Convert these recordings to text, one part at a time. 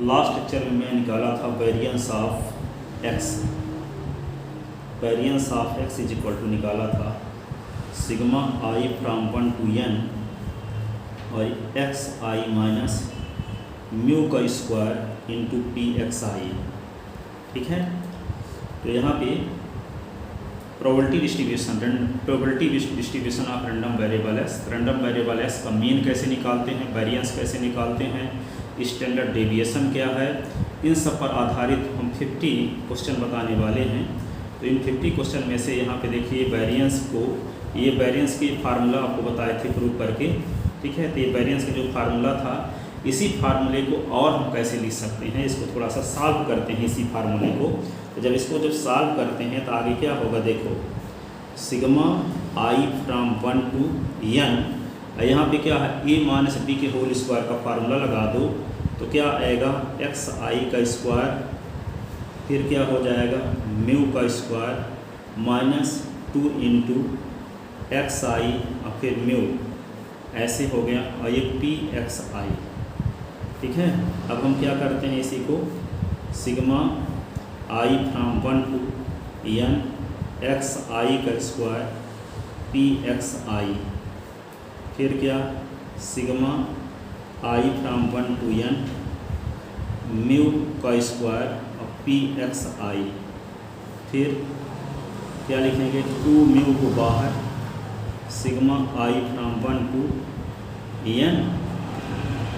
Last lecture में मैं निकाला था variance of X is equal to निकाला था sigma I from 1 to n और एक्स आई माइनस म्यू का square into P x I. ठीक है, तो यहाँ पे probability distribution of random variable S का मीन कैसे निकालते हैं, वेरिएंस कैसे निकालते हैं, स्टैंडर्ड डेविएशन क्या है, इन सब पर आधारित हम 50 क्वेश्चन बताने वाले हैं। तो इन 50 क्वेश्चन में से यहाँ पे देखिए वेरिएंस की फार्मूला आपको बताए थे प्रूव करके। ठीक है, तो ये वेरिएंस का जो फार्मूला था, इसी फार्मूले को और हम कैसे लिख सकते हैं, इसको थोड़ा सा सॉल्व करते हैं इसी फार्मूले को। तो जब इसको सॉल्व करते हैं तो आगे क्या होगा, देखो sigma I from 1 to n, यहाँ पे क्या है a माइनस बी के होल स्क्वायर का फार्मूला लगा दो तो क्या आएगा एक्स आई का स्क्वायर, फिर क्या हो जाएगा म्यू का square minus 2 into x i और फिर म्यू, ऐसे हो गया, और ये पी एक्स आई। ठीक है, अब हम क्या करते हैं, इसी को sigma I from 1 to n x i का स्क्वायर पी एक्स आई, फिर क्या sigma I from 1 to n mu का स्क्वायर और पी एक्स आई, फिर क्या लिखेंगे 2 म्यू को बाहर, sigma I from 1 to n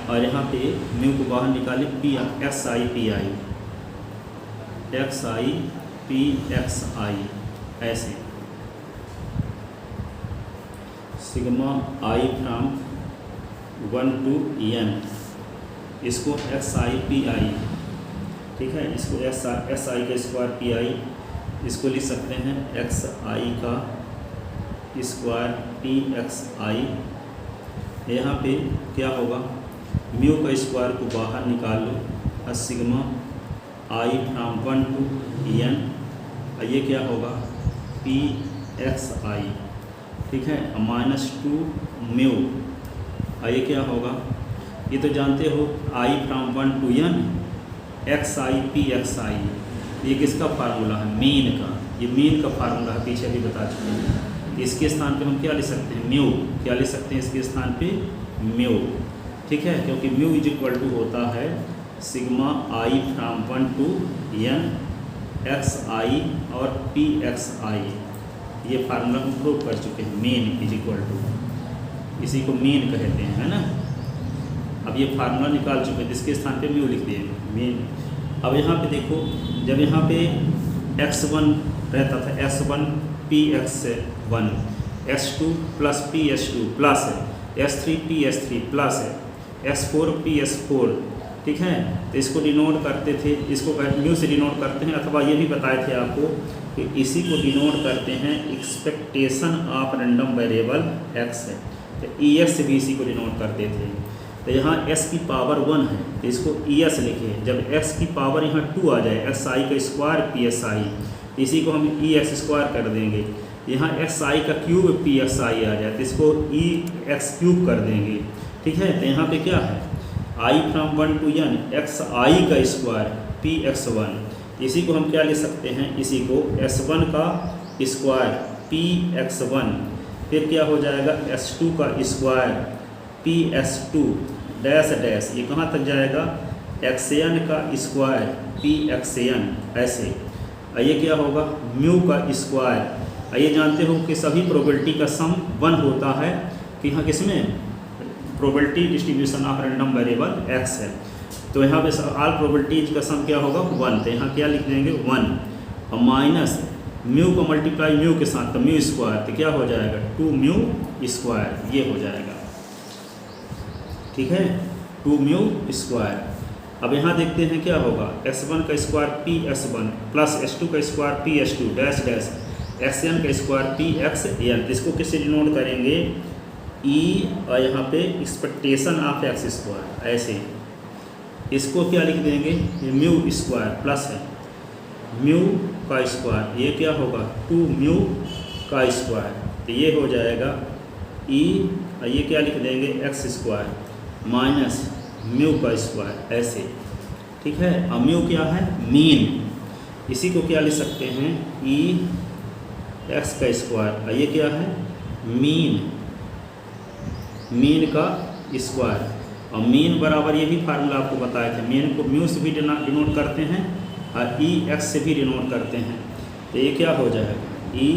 और यहाँ पे म्यू को बाहर निकाले p x i p i, x i p x i, ऐसे sigma I from 1 to n, इसको एक्स आई पी आई। ठीक है, इसको एस आई का स्क्वायर पी आई, इसको लिख सकते हैं एक्स आई का स्क्वायर पी एक्स आई। यहाँ पे क्या होगा, म्यू का स्क्वायर को बाहर निकाल लो और sigma I from 1 to n, और ये क्या होगा पी एक्स आई। ठीक है, माइनस 2 म्यू, और ये क्या होगा, ये तो जानते हो i from 1 to n x i p x i, ये किसका फार्मूला है, मीन का। ये मीन का फार्मूला है, पीछे भी बता चुके हैं। इसके स्थान पे हम क्या लिख सकते हैं, म्यू, क्या लिख सकते हैं इसके स्थान पे म्यू। ठीक है, क्योंकि म्यू इज इक्वल टू होता है sigma I from 1 to n x i और पी एक्स आई। ये फार्मूला हम प्रूव कर चुके हैं, मीन इज इक्वल टू, इसी को मीन कहते हैं, है ना। अब ये फार्मूला निकाल चुके हैं, जिसके स्थान पे म्यू लिख दिए मीन। अब यहाँ पे देखो, जब यहाँ पे x1 रहता था, x1 P x1, x2 plus P s2 plus है, s3 पी s3 प्लस है, s4 पी s4। ठीक है, तो इसको डिनोट करते थे, इसको म्यू से डिनोट करते हैं, अथवा ये भी बताए थे आपको कि इसी को डिनोट करते हैं expectation of random variable x है, तो EX से भी इसी को डिनोट करते थे। तो यहाँ s की पावर 1 है, तो इसको ES लिखे, जब x की पावर यहाँ 2 आ जाए, एक्स आई का स्क्वायर पी एस आई, इसी को हम EX स्क्वायर कर देंगे। यहाँ एक्स आई का क्यूब पी एक्स आई आ जाए, तो इसको EX क्यूब कर देंगे। ठीक है, तो यहाँ पे क्या है आई from 1 to n x i का स्क्वायर पी एक्स वन, इसी को हम क्या लिख सकते हैं, इसी को s1 का स्क्वायर पी एक्स वन, फिर क्या हो जाएगा s2 का square P s2 dash dash, ये कहाँ तक जाएगा xn का स्क्वायर पी xn, ऐसे। ये क्या होगा म्यू का स्क्वायर। ये जानते हो कि सभी प्रोबेबिलिटी का सम 1 होता है, कि यहाँ किसमें probability distribution of random variable x है, तो यहाँ पे ऑल प्रोबेबिलिटीज का सम क्या होगा 1, तो यहाँ क्या लिख देंगे 1 और माइनस म्यू को मल्टीप्लाई म्यू के साथ, तो म्यू स्क्वायर, तो क्या हो जाएगा 2 म्यू स्क्वायर, ये हो जाएगा। ठीक है, 2 म्यू स्क्वायर। अब यहाँ देखते हैं क्या होगा, s1 का square P s1 plus s2 का square P s2 dash dash, xn का स्क्वायर पी xn, इसको किससे डिनोट करेंगे e, और यहाँ पे एक्सपेक्टेशन ऑफ x स्क्वायर, ऐसे। इसको क्या लिख देंगे, ये म्यू स्क्वायर प्लस है म्यू का स्क्वायर, ये क्या होगा 2 म्यू का स्क्वायर, तो ये हो जाएगा e, और ये क्या लिख देंगे एक्स स्क्वायर माइनस म्यू का स्क्वायर, ऐसे। ठीक है। अब म्यू क्या है, मीन, इसी को क्या लिख सकते हैं, ई एक्स का स्क्वायर, ये क्या है, मीन, मीन का स्क्वायर। और मीन बराबर ये भी फार्मूला आपको बताए थे, मीन को म्यू से भी डिनोट करते हैं और ई एक्स से भी डिनोट करते हैं। तो ये क्या हो जाएगा, ई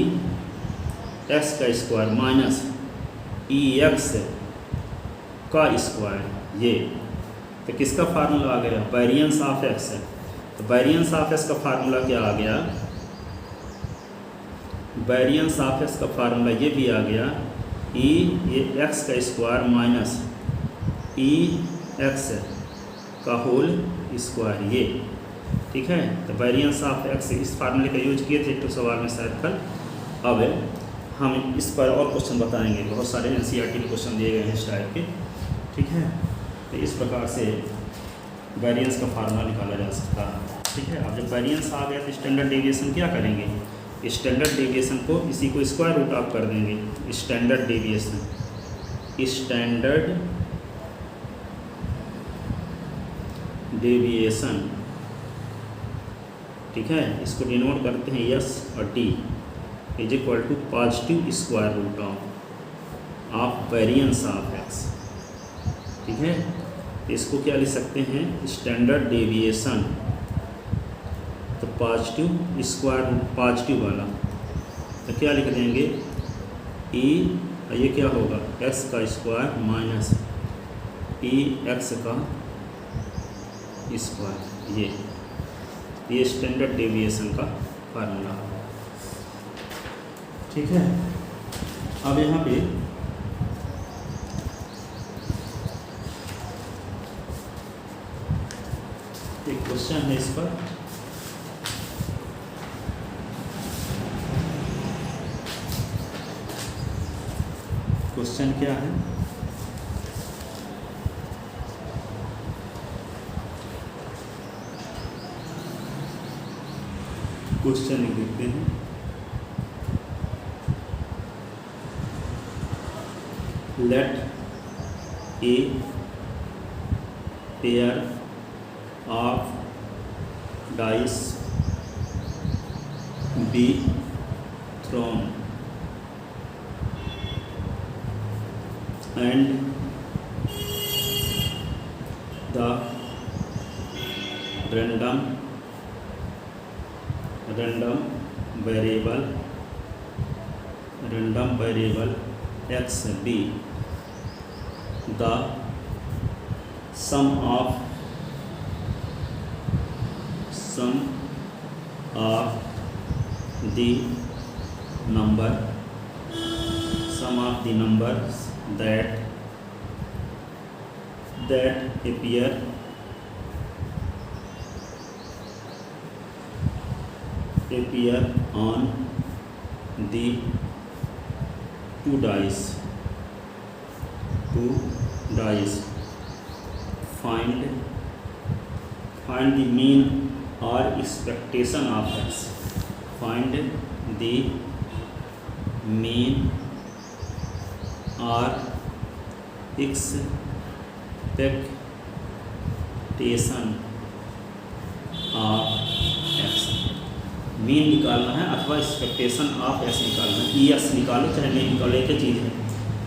एक्स का स्क्वायर माइनस ई एक्स का स्क्वायर, ये तो किसका फार्मूला आ गया, वेरिएंस ऑफ एक्स है। तो वेरिएंस ऑफ एक्स का फार्मूला क्या आ गया, वेरिएंस ऑफ एक्स का फार्मूला ये भी आ गया, ई ये एक्स का स्क्वायर माइनस ई एक्स का होल स्क्वायर, ये ठीक है। तो वेरिएंस ऑफ एक्स इस फार्मूले का यूज किए थे तो सवाल में शायद कल। अब हम इस पर और क्वेश्चन बताएंगे, बहुत सारे एनसीईआरटी के क्वेश्चन दिए गए हैं इस टाइप के, ठीक है। तो इस प्रकार से वेरिएंस का फार्मूला निकाला जा सकता है, ठीक है। अब जब वेरिएंस आ गया तो स्टैंडर्ड डेविएशन क्या करेंगे, स्टैंडर्ड डेविएशन को इसी को स्क्वायर रूट ऑफ कर देंगे, स्टैंडर्ड डेविएशन, स्टैंडर्ड डेविएशन, ठीक है। इसको डिनोट करते हैं एस और D is equal to positive square root of variance of X, ठीक है। इसको क्या लिख सकते हैं, स्टैंडर्ड डेविएशन, तो पॉजिटिव स्क्वायर रूट पॉजिटिव वाला, तो क्या लिख देंगे, ई ये क्या होगा, एक्स का स्क्वायर माइनस ई एक्स का स्क्वायर, ये स्टैंडर्ड डेविएशन का फार्मूला, ठीक है। अब यहाँ पे एक क्वेश्चन है, इस पर क्वेश्चन क्या है, क्वेश्चन लिखते हैं, let a pair of dice be thrown and the random variable x be the sum of the numbers that appear on the two dice. Find the mean or expectation of x. Find the mean or expectation of x, mean निकालना है अथवा expectation of x निकालना है, ई x निकालो चाहे नहीं निकालो, एक ही चीज़ है,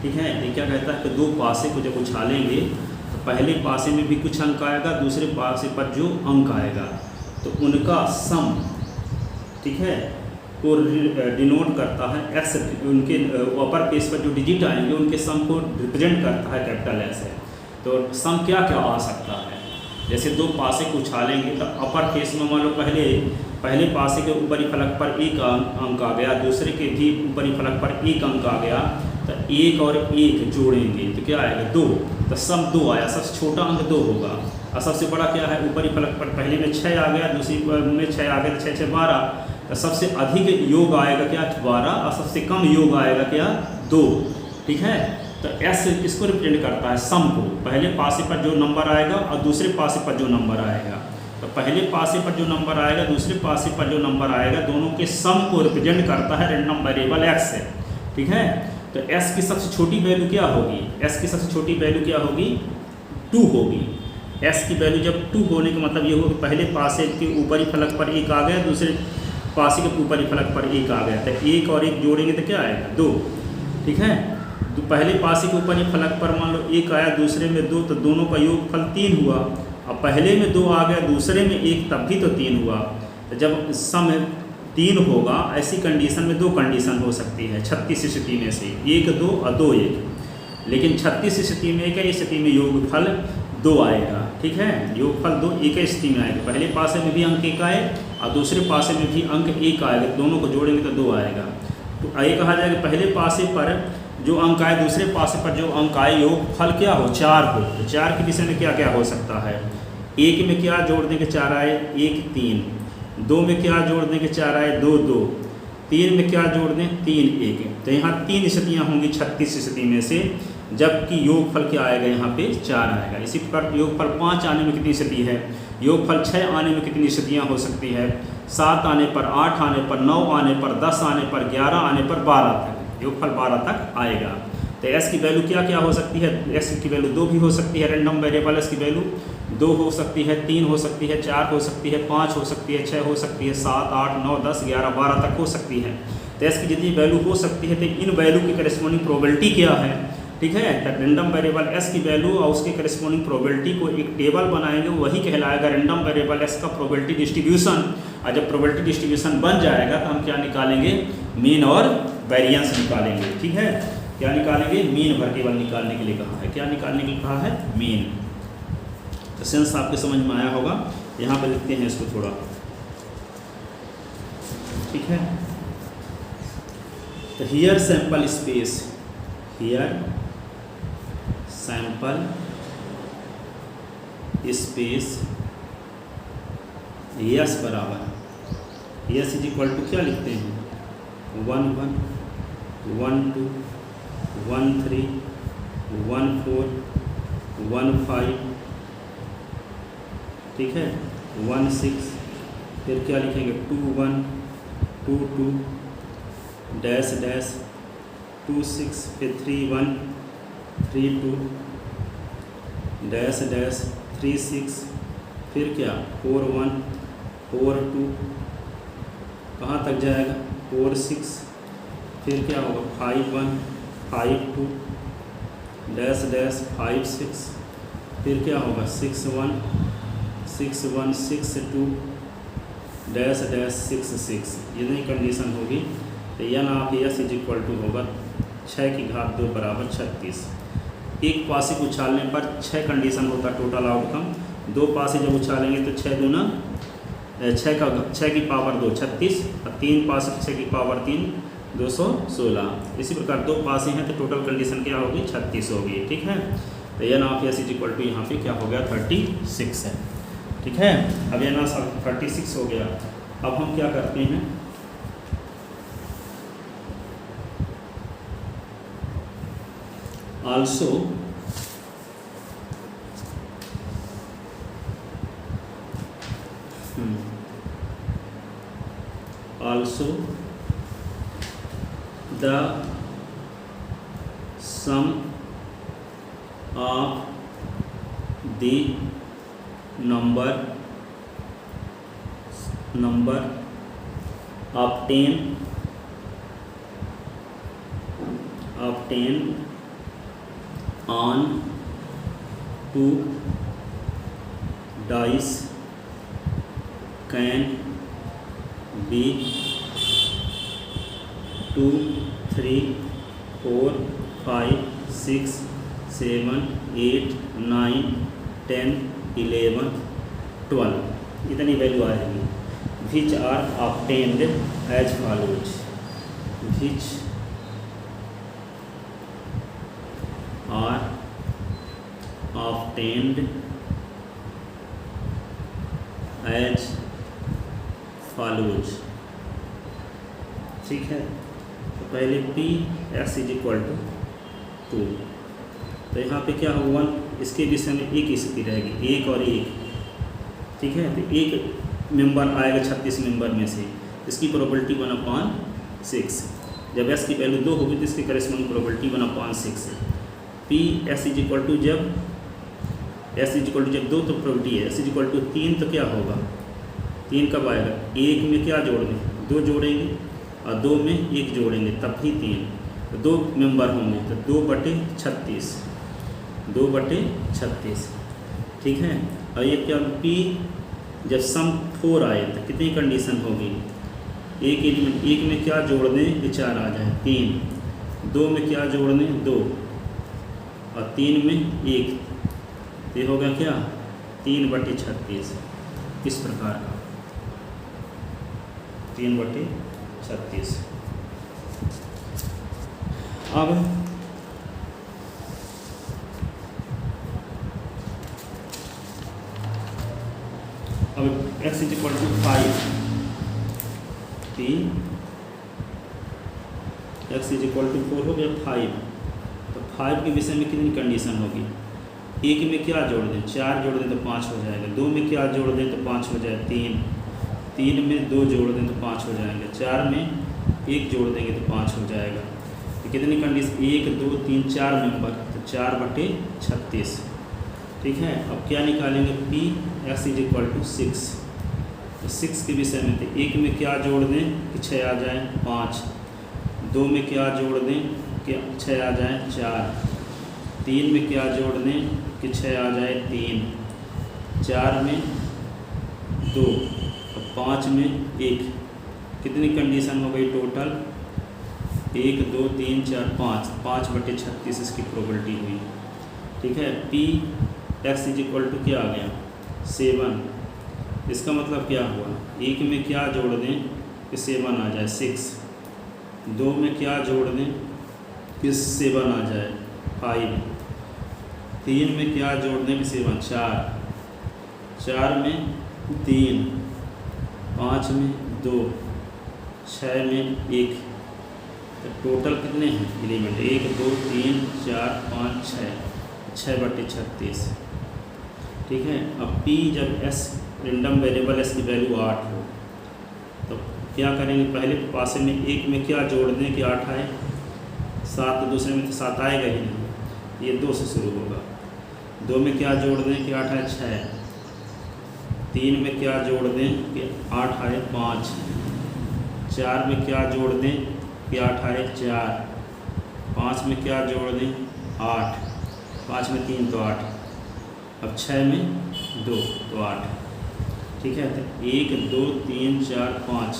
ठीक है। ये क्या कहता है कि दो पासे को जब उछालेंगे तो पहले पासे में भी कुछ अंक आएगा, दूसरे पासे पर जो अंक आएगा तो उनका सम, ठीक है, को डिनोट करता है एक्स, उनके अपर केस पर जो डिजिट आएंगे उनके सम को रिप्रेजेंट करता है कैपिटल एक्स है। तो सम क्या क्या आ सकता है, जैसे दो पासे को उछालेंगे तो अपर केस में मान लो पहले पासे के ऊपरी फलक पर एक अंक आ गया, दूसरे के भी ऊपरी फलक पर एक अंक आ गया, तो एक और एक जोड़ेंगे तो क्या आएगा, 2, तो सम 2 आया, सबसे छोटा अंक 2 होगा। और सबसे बड़ा क्या है, ऊपरी फलक पर पहले में 6 आ गया, दूसरी में 6 आ गया, तो 6 6 12, तो सबसे अधिक योग आएगा क्या, 12, और सबसे कम योग आएगा क्या, 2, ठीक है। तो एस किसको रिप्रेजेंट करता है, सम को, पहले पासे पर जो नंबर आएगा और दूसरे पासे पर जो नंबर आएगा, तो पहले पासे पर जो नंबर आएगा दूसरे पासे पर जो नंबर आएगा दोनों के सम को रिप्रेजेंट करता है रैंडम वेरिएबल एक्स है, ठीक है। तो एस की सबसे छोटी वैल्यू क्या होगी, एस की सबसे छोटी वैल्यू क्या होगी, 2 होगी, एस की वैल्यू जब 2 होने का मतलब ये होगा कि पहले पासे के ऊपरी फलक पर 1 आ गया, दूसरे पासे के ऊपरी फलक पर 1 आ गया, तो 1 और 1 जोड़ेंगे तो क्या आएगा 2। ठीक है, तो पहले पासे के ऊपरी फलक पर मान लो 1 आया, दूसरे में 2, तो दोनों का योगफल 3 हुआ। अब पहले में 2 आ गया, दूसरे में 1, तब भी तो 3 हुआ। तो जब सम 3 होगा, ऐसी कंडीशन में 2 कंडीशन हो सकती है 36 स्थिति में से, 1 2 और 2 1। लेकिन 36 स्थिति में एक ही स्थिति में योगफल 2 आएगा। ठीक है, योगफल 2 एक ही स्थिति में आएगा, पहले पासे में भी अंक 1 आए और दूसरे पासे में भी अंक 1 आएगा, दोनों को जोड़ेंगे तो 2 आएगा। तो ये कहा जाएगा पहले पासे पर जो अंक आए, दूसरे पासे पर जो अंक आए, योगफल क्या हो 4 हो। तो 4 की दिशा में क्या क्या हो सकता है, 1 में क्या जोड़ देंगे 4 आए 1 3, 2 में क्या जोड़ देंगे 4 आए 2 2, 3 में क्या जोड़ दें 3 1। तो यहाँ 3 स्थितियाँ होंगी 36 स्थिति में से, जबकि योगफल क्या आएगा यहाँ पे 4 आएगा। इसी प्रकार योगफल 5 आने में कितनी स्थिति है, योगफल 6 आने में कितनी स्थितियाँ हो सकती है, 7 आने पर, 8 आने पर, 9 आने पर, 10 आने पर, 11 आने पर, 12 तक, योगफल 12 तक आएगा। तो एस की वैल्यू क्या क्या हो सकती है, एस की वैल्यू 2 भी हो सकती है, रैंडम वेरिएबल एस की वैल्यू 2 हो सकती है, 3 हो सकती है, 4 हो सकती है, 5 हो सकती है, 6 हो सकती है, 7 8 9 10 11 12 तक हो सकती है। तो एस की जितनी वैल्यू हो सकती है, तो इन वैल्यू की करेस्पॉन्डिंग प्रोबेबिलिटी क्या है। ठीक है, तो रैंडम वेरिएबल एस की वैल्यू और उसके करेस्पॉन्डिंग प्रोबेबिलिटी को एक टेबल बनाएंगे, वही कहलाएगा रैंडम वेरिएबल एस का प्रोबेबिलिटी डिस्ट्रीब्यूशन। और जब प्रोबेबिलिटी डिस्ट्रीब्यूशन बन जाएगा तो हम क्या निकालेंगे, मीन और वेरिएंस निकालेंगे। ठीक है, क्या निकालेंगे, मीन भर केवल निकालने के लिए कहा है, क्या निकालने के लिए कहा है, मीन। तो सेंस आपके समझ में आया होगा। यहाँ पर लिखते हैं इसको थोड़ा। ठीक है, तो here sample space, here sample space yes बराबर, यस इज इक्वल टू क्या लिखते हैं 1 1 1 2 1 3 1 4 1 5, ठीक है 1 6, फिर क्या लिखेंगे 2 1 2 2 डैश डैश 2 6, फिर 3 1 3 2 डैश डैश 3 6, फिर क्या 4 1 4 2, कहाँ तक जाएगा 4 6, फिर क्या होगा 5 1 5 2 डैश डैश 5 6, फिर क्या होगा 6 1 6 1 6 2 डैश डैश 6 6। ये नहीं कंडीशन होगी तो यन आप यस इज इक्वल टू होगा 6 की घात 2 बराबर 36। एक पासे को उछालने पर 6 कंडीशन होता टोटल आउटकम, 2 पासे जब उछालेंगे तो 6 दूना 6 की पावर 2 36, और 3 पासे 6 की पावर 3 216। इसी प्रकार 2 पासे हैं तो टोटल कंडीशन क्या होगी 36 होगी। ठीक है, तो n of S is equal to यहाँ पे क्या हो गया 36 है। ठीक है, अब यन ऑफ 36 हो गया। अब हम क्या करते हैं, also the sum of the number obtained on 2 dice can be 2 3 4 5 6 7 8 9 10 11 12 इतनी वैल्यू आएगी। Which are obtained as follows, which are obtained as follows। ठीक है, तो पहले P X is equal to 2, तो यहाँ पे क्या होगा 1, इसके विषय में एक स्थिति रहेगी 1 और 1। ठीक है, तो एक मेंबर आएगा 36 मेंबर में से, इसकी प्रोबेबिलिटी 1/6। जब एस की वैल्यू 2 होगी तो इसकी करेस्पॉन्डिंग प्रोबेबिलिटी 1/6 है। P S is equal to जब एस इज इक्वल टू जब 2 तो प्रोबेबिलिटी है, एस इज इक्वल टू 3 तो क्या होगा, 3 कब आएगा, 1 में क्या जोड़ेंगे, 2 जोड़ेंगे और 2 में 1 जोड़ेंगे तब भी 3, तो 2 मेंबर होंगे तो 2/36, 2/36, ठीक है। और ये क्या पी जब सम 4 आए तो कितनी कंडीशन होगी, एक एलिमेंट, 1 में क्या जोड़ दें कि 4 आ जाए, 3, 2 में क्या जोड़ दें 2 और 3 में 1, ये होगा क्या 3/36, इस प्रकार का 3/36। अब x is equal to 5, x is equal to 4 हो गया 5, तो 5 के विषय में कितनी कंडीशन होगी, 1 में क्या जोड़ दें, 4 जोड़ दें तो 5 हो जाएगा, 2 में क्या जोड़ दें तो 5 हो जाए 3, 3 में 2 जोड़ दें तो 5 हो जाएंगे, 4 में 1 जोड़ देंगे तो 5 हो जाएगा, तो कितनी कंडीशन 1 2 3 4 मेंबर, तो 4/36, ठीक है। अब क्या निकालेंगे P X is equal to 6, तो 6 के विषय में, तो 1 में क्या जोड़ दें कि 6 आ जाए 5, 2 में क्या जोड़ दें कि 6 आ जाए 4, 3 में क्या जोड़ दें कि 6 आ जाए 3, 4 में 2 और 5 में 1, कितनी कंडीशन हो गई टोटल 1 2 3 4 5, 5/36 इसकी प्रोबेबिलिटी हुई, ठीक है। P X is equal to क्या आ गया 7, इसका मतलब क्या हुआ, 1 में क्या जोड़ दें कि 7 आ जाए 6, 2 में क्या जोड़ दें कि 7 आ जाए 5, 3 में क्या जोड़ दें कि 7 4, 4 में 3, 5 में 2, 6 में 1, तो टोटल कितने हैं एलिमेंट 1 2 3 4 5 6/36, ठीक है। अब P जब S रेंडम वेरिएबल S की वैल्यू 8 हो तो क्या करेंगे, पहले पासे में 1 में क्या जोड़ दें कि 8 आए, 7, तो दूसरे में तो 7 आएगा ही नहीं, ये 2 से शुरू होगा, 2 में क्या जोड़ दें कि 8 आए 6, 3 में क्या जोड़ दें कि 8 आए 5, 4 में क्या जोड़ दें कि 8 आए 4, 5 में क्या जोड़ दें 8, 5 में 3 तो 8, अब 6 में 2 तो 8, ठीक है। तो 1 2 3 4 5,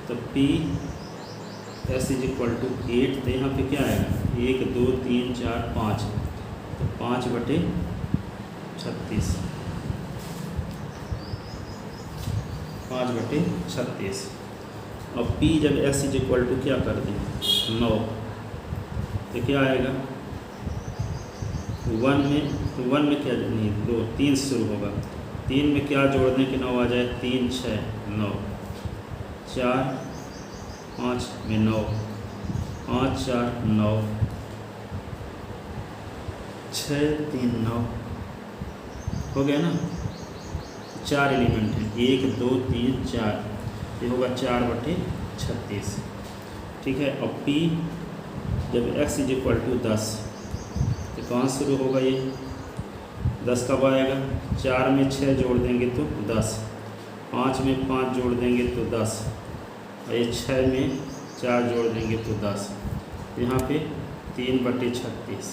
तो P S is equal to 8, तो यहाँ पे क्या आएगा 1 2 3 4 5, तो 5/36, 5/36। अब P जब S इज इक्वल टू क्या कर दें 9, तो क्या आएगा 1 में क्या नहीं 2 3 से शुरू होगा, 3 में क्या जोड़ दें कि 9 आ जाए 3 6 9, 4 5 में 9, 5 4 9, 6 3 9 हो गया ना, 4 एलिमेंट हैं 1 2 3 4, ये होगा 4/36, ठीक है। और P जब x इज इक्वल टू 10, तो कहाँ शुरू होगा ये 10 कब आएगा, 4 में 6 जोड़ देंगे तो 10, 5 में 5 जोड़ देंगे तो 10, और ये 6 में 4 जोड़ देंगे तो 10, यहाँ पे 3/36,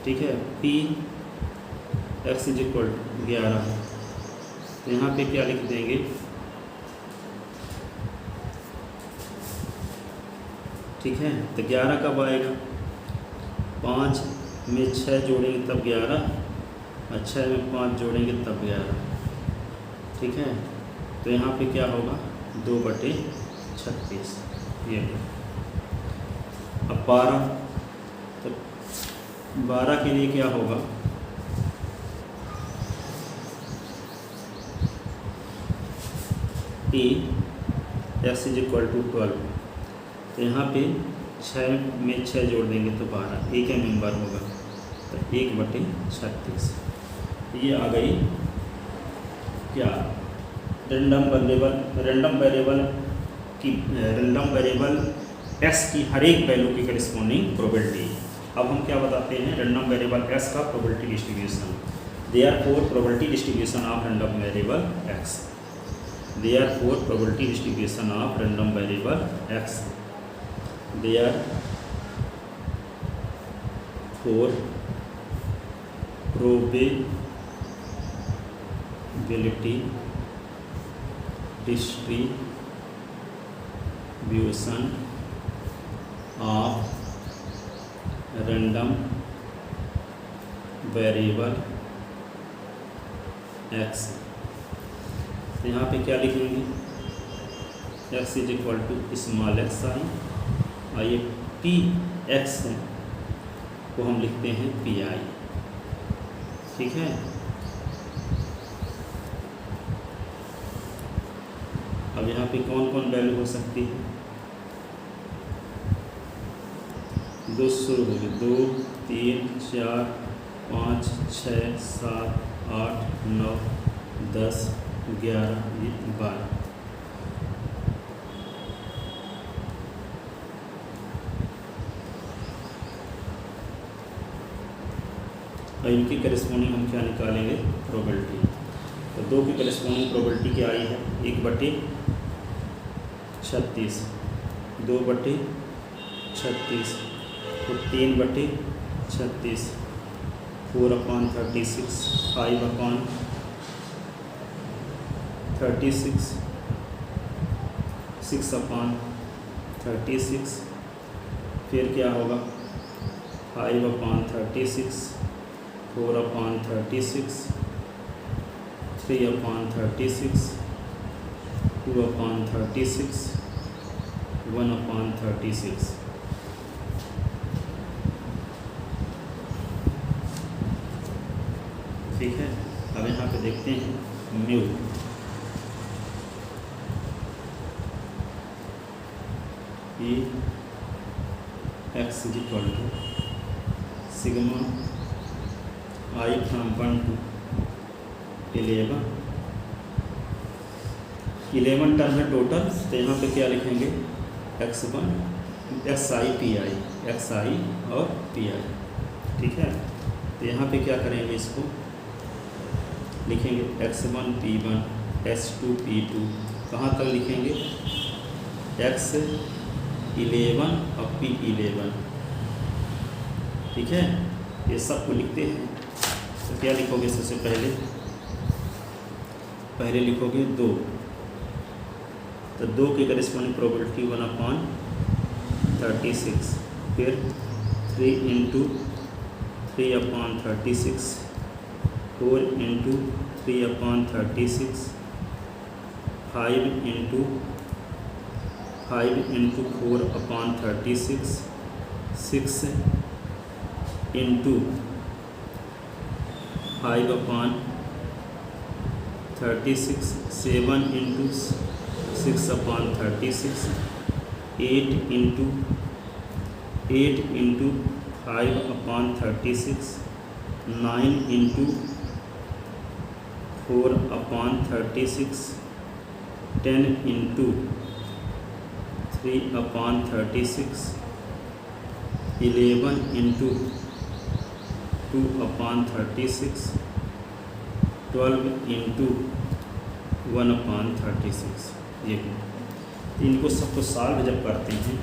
ठीक है। P x is equal to 11, तो यहाँ पे क्या लिख देंगे, ठीक है। तो 11 कब आएगा, 5 में 6 जोड़ेंगे तब 11, और 6 में 5 जोड़ेंगे तब 11, ठीक है। तो यहाँ पे क्या होगा 2/36, ये अब 12, तो 12 के लिए क्या होगा, P x is equal to 12, तो यहाँ पे 6 में 6 जोड़ देंगे तो 12, एक है मेंबर होगा, तो 1/36, ये आ गई क्या रेंडम वेरिएबल x की हर एक वैल्यू की करिस्पॉन्डिंग प्रोबेबिलिटी, अब हम क्या बताते हैं, रैंडम वेरिएबल एक्स का probability distribution. Therefore probability distribution of random variable x, therefore probability distribution of random variable x, therefore probability distribution of random variable x. तो यहाँ पे क्या लिखेंगे, x is equal to small x i, और ये P x है को हम लिखते हैं पी आई। ठीक है, अब यहाँ पे कौन कौन वैल्यू हो सकती है, दो शुरू हो गए, 2 3 4 5 6 7 8 9 10 11 12। और इनकी करेस्पॉन्डिंग हम क्या निकालेंगे, प्रोबेबिलिटी। तो 2 की करेस्पॉन्डिंग प्रोबेबिलिटी क्या आई है, 1/36, 2/36, तो 3/36, 4/36, 5/36, 6/36, फिर क्या होगा 5/36, 4/36, 3/36, 2/36, 1/36। ठीक है, अब यहाँ पे देखते हैं mu, E X is equal to sigma I from 1 to 11 term है टोटल। तो यहाँ पे क्या लिखेंगे, x1 xi pi, xi और pi। ठीक है, तो यहाँ पे क्या करेंगे, इसको लिखेंगे x1 p1 x2 p2, कहाँ तक लिखेंगे, x11 और p11। ठीक है, ये सब को लिखते हैं। तो क्या लिखोगे, सबसे पहले लिखोगे 2, तो 2 की करेस्पॉन्डिंग प्रोबेबिलिटी 1/36, फिर 3 × 3/36, 4 × 3/36, 5 × 4/36, 6 × 5/36, 7 × 6/36, 8 × 5/36, 9 × 4/36, 10 × 3/36, 11 × 2/36, 12 × 1/36। ये इनको सबको सॉल्व जब करते हैं,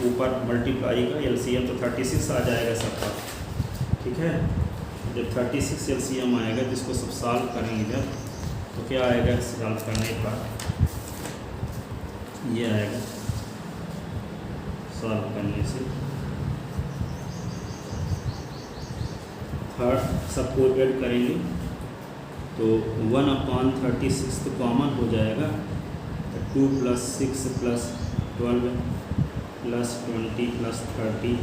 ऊपर मल्टीप्लाई का एलसीएम तो 36 आ जाएगा सबका। ठीक है, जब 36 एलसीएम आएगा तो इसको सब सॉल्व करेंगे जब, तो क्या आएगा, सॉल्व करने पर ये आएगा, सॉल्व करने से थर्ड सबको ऐड करेंगे तो 1/36 तो कॉमन हो जाएगा, 2 + 6 + 12 + 20 + 30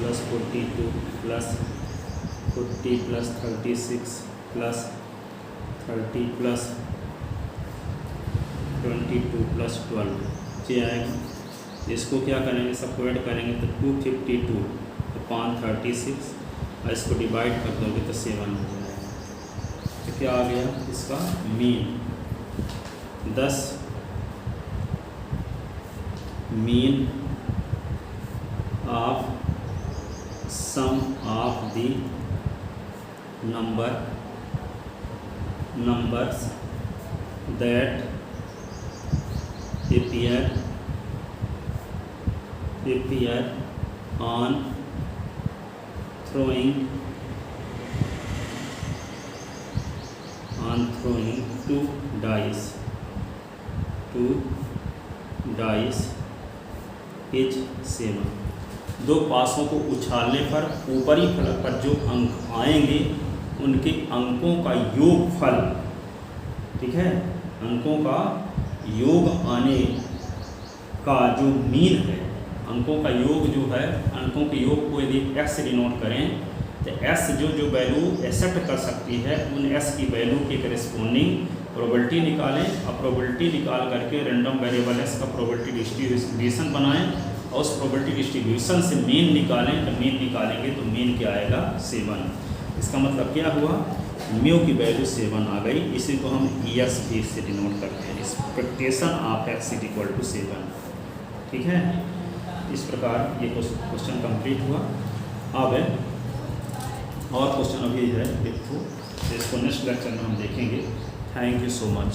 + 42 + 40 + 36 + 30 + 22 + 12 ये आएगा। इसको क्या करेंगे, सबको ऐड करेंगे तो 252/36, और इसको डिवाइड कर दोगे तो 7 हो जाएगा। तो क्या आ गया, इसका mean 10, mean of sum of the numbers that appear on throwing two dice is 7। दो पासों को उछालने पर ऊपरी फलक पर जो अंक आएंगे उनके अंकों का योगफल, ठीक है, अंकों का योग आने का जो मीन है, अंकों का योग जो है, अंकों के योग को यदि x से डिनोट करें तो s जो वैल्यू एक्सेप्ट कर सकती है उन s की वैल्यू के करेस्पॉन्डिंग प्रोबेबिलिटी निकालें और प्रोबेबिलिटी निकाल करके रैंडम वेरिएबल s का प्रोबेबिलिटी डिस्ट्रीब्यूशन बनाएं और उस प्रोबेबिलिटी डिस्ट्रीब्यूशन से मीन निकालें। तो मीन निकालेंगे तो मीन क्या आएगा 7। इसका मतलब क्या हुआ, म्यू की वैल्यू 7 आ गई। इसी को हम EX भी से डिनोट करते हैं, expectation of x equal to 7। ठीक है, इस प्रकार ये क्वेश्चन कंप्लीट हुआ। अब और क्वेश्चन अभी है, इसको नेक्स्ट लेक्चर में हम देखेंगे। Thank you so much.